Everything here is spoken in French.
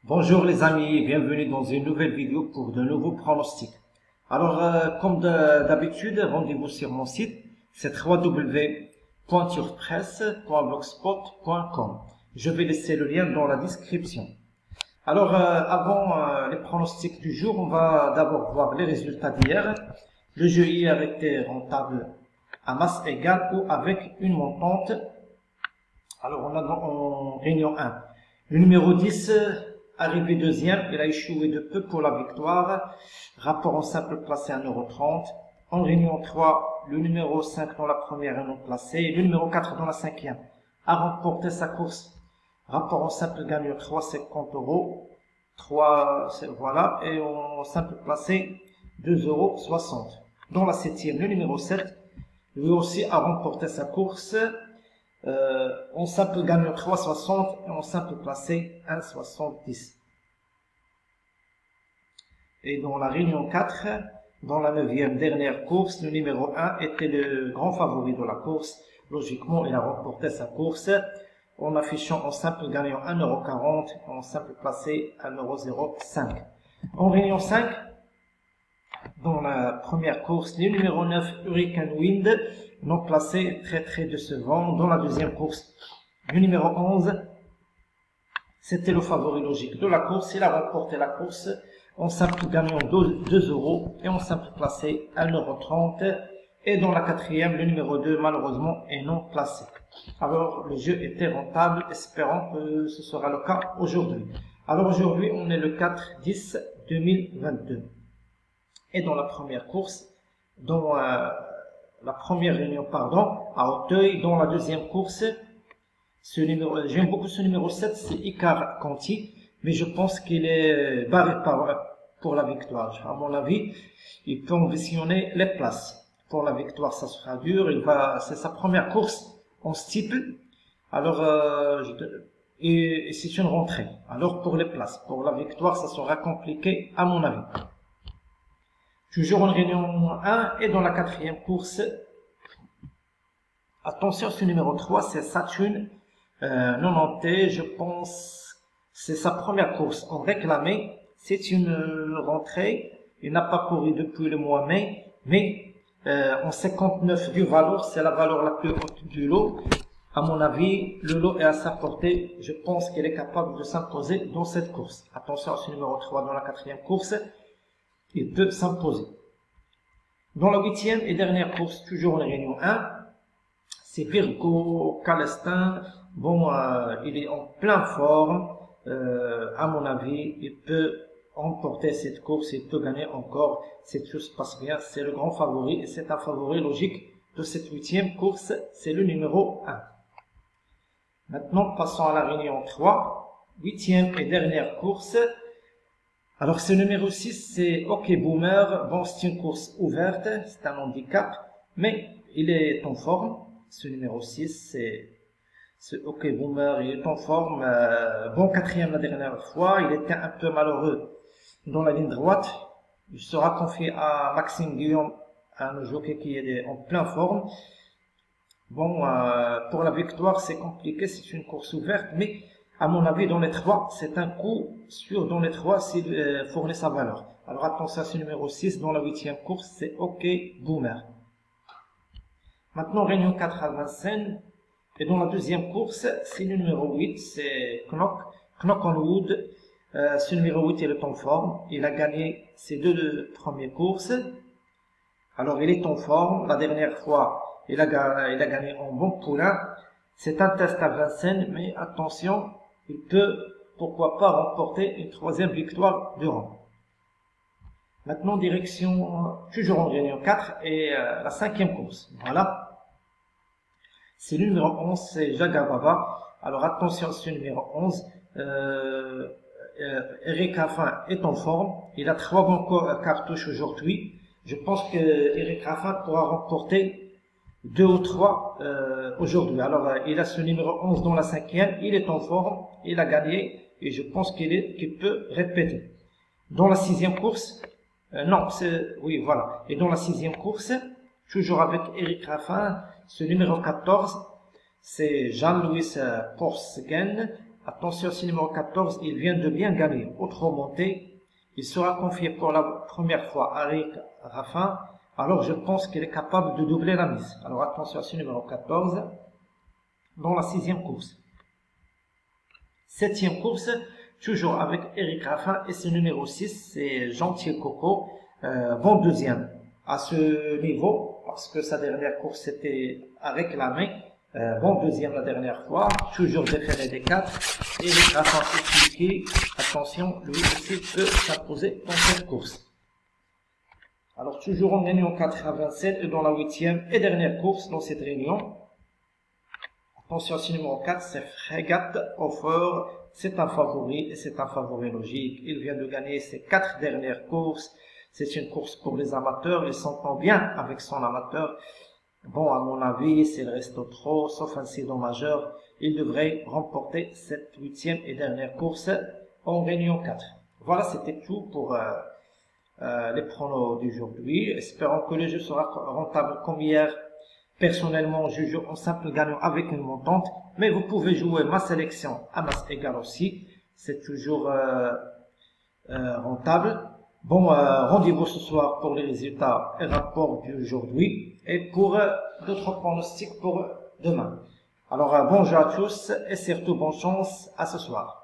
Bonjour les amis, bienvenue dans une nouvelle vidéo pour de nouveaux pronostics. Alors, comme d'habitude, rendez-vous sur mon site, c'est www.turpresse.blogspot.com. Je vais laisser le lien dans la description. Alors, avant les pronostics du jour, on va d'abord voir les résultats d'hier. Le jeu hier était rentable à masse égale ou avec une montante. Alors, on a en réunion 1, le numéro 10, arrivé deuxième, il a échoué de peu pour la victoire. Rapport en simple placé 1,30 €. En réunion 3, le numéro 5 dans la première est non placé. Et le numéro 4 dans la cinquième a remporté sa course. Rapport en simple gagne 3,50 €. 3, voilà. Et en simple placé 2,60 €. Dans la septième, le numéro 7, lui aussi a remporté sa course. En simple gagne 3,60 et en simple placé 1,70. Et dans la réunion 4, dans la 9e dernière course, le numéro 1 était le grand favori de la course. Logiquement, il a remporté sa course en affichant en simple gagnant 1,40 €, en simple placé 1,05 €. En réunion 5, dans la première course, le numéro 9, Hurricane Wind, non placé, très décevant. Dans la deuxième course, le numéro 11, c'était le favori logique de la course. Il a remporté la course en simple gagnant 2 € et en simple placé 1,30 €. Et dans la quatrième, le numéro 2, malheureusement, est non placé. Alors, le jeu était rentable, espérons que ce sera le cas aujourd'hui. Alors aujourd'hui, on est le 4-10-2022. Et dans la première course, dans la première réunion, à Auteuil, dans la deuxième course, j'aime beaucoup ce numéro 7, c'est Icar Conti, mais je pense qu'il est barré pour la victoire. À mon avis, il peut ambitionner les places. Pour la victoire, ça sera dur. C'est sa première course en steeple. Alors, et c'est une rentrée. Alors, pour les places, pour la victoire, ça sera compliqué, à mon avis. Toujours en réunion 1 et dans la quatrième course. Attention, ce numéro 3, c'est Saturne 90. Je pense c'est sa première course en réclamé. C'est une rentrée. Il n'a pas couru depuis le mois mai, mais en 59 du valeur, c'est la valeur la plus haute du lot. À mon avis, le lot est à sa portée. Je pense qu'il est capable de s'imposer dans cette course. Attention à ce numéro 3 dans la quatrième course. Il peut s'imposer. Dans la huitième et dernière course, toujours en réunion 1, c'est Virgo Calestin. Bon, il est en pleine forme. À mon avis, il peut remporter cette course, il peut gagner encore. Cette chose passe bien, c'est le grand favori et c'est un favori logique de cette huitième course, c'est le numéro 1. Maintenant, passons à la réunion 3, huitième et dernière course. Alors, ce numéro 6, c'est OK Boomer. Bon, c'est une course ouverte, c'est un handicap, mais il est en forme. Ce numéro 6, c'est OK Boomer, il est en forme. Bon, quatrième la dernière fois, il était un peu malheureux dans la ligne droite. Il sera confié à Maxime Guillaume, un jockey qui est en pleine forme. Bon, pour la victoire, c'est compliqué, c'est une course ouverte, mais à mon avis, dans les trois, c'est un coup sûr dans les trois s'il fournit sa valeur. Alors attention à ce numéro 6, dans la huitième course, c'est OK Boomer. Maintenant, réunion 4 à Vincennes. Et dans la deuxième course, c'est le numéro 8, c'est Knock on Wood. Ce numéro 8, il est en forme. Il a gagné ses deux premières courses. Alors, il est en forme. La dernière fois, il a gagné en bon poulain. C'est un test à Vincennes, mais attention, il peut, pourquoi pas, remporter une troisième victoire du rang. Maintenant, direction, toujours en réunion 4 et la cinquième course. Voilà. C'est le numéro 11, c'est Jagababa. Alors attention, ce numéro 11. Eric Raffin est en forme. Il a 3 bons cartouches aujourd'hui. Je pense que Eric Raffin pourra remporter 2 ou 3 aujourd'hui. Alors il a ce numéro 11 dans la cinquième. Il est en forme. Il a gagné. Et je pense qu'il peut répéter. Dans la sixième course, oui, voilà. Et dans la sixième course, toujours avec Eric Raffin, ce numéro 14, c'est Jean-Louis Porsgen. Attention, c'est numéro 14, il vient de bien gagner. Autre montée, il sera confié pour la première fois à Eric Raffin. Alors je pense qu'il est capable de doubler la mise. Alors attention, c'est numéro 14 dans la 6e course. 7e course, toujours avec Eric Raffin et ce numéro 6, c'est Gentil Coco, bon deuxième à ce niveau parce que sa dernière course c'était à réclamer. Bon deuxième la dernière fois, toujours déféré des 4. Eric Raffin expliqué, attention, lui aussi peut s'imposer dans cette course. Alors toujours en gagnant 4 à 27 et dans la 8e et dernière course dans cette réunion. Attention, c'est numéro 4, c'est Frégate Offer, c'est un favori et c'est un favori logique. Il vient de gagner ses 4 dernières courses. C'est une course pour les amateurs, il s'entend bien avec son amateur. Bon, à mon avis, s'il reste au trot, sauf incident majeur, il devrait remporter cette 8e et dernière course en réunion 4. Voilà, c'était tout pour les pronos d'aujourd'hui. Espérons que le jeu sera rentable comme hier. Personnellement, je joue en simple gagnant avec une montante, mais vous pouvez jouer ma sélection à masse égale aussi. C'est toujours rentable. Bon, rendez-vous ce soir pour les résultats et rapports d'aujourd'hui et pour d'autres pronostics pour demain. Alors, bonjour à tous et surtout bonne chance à ce soir.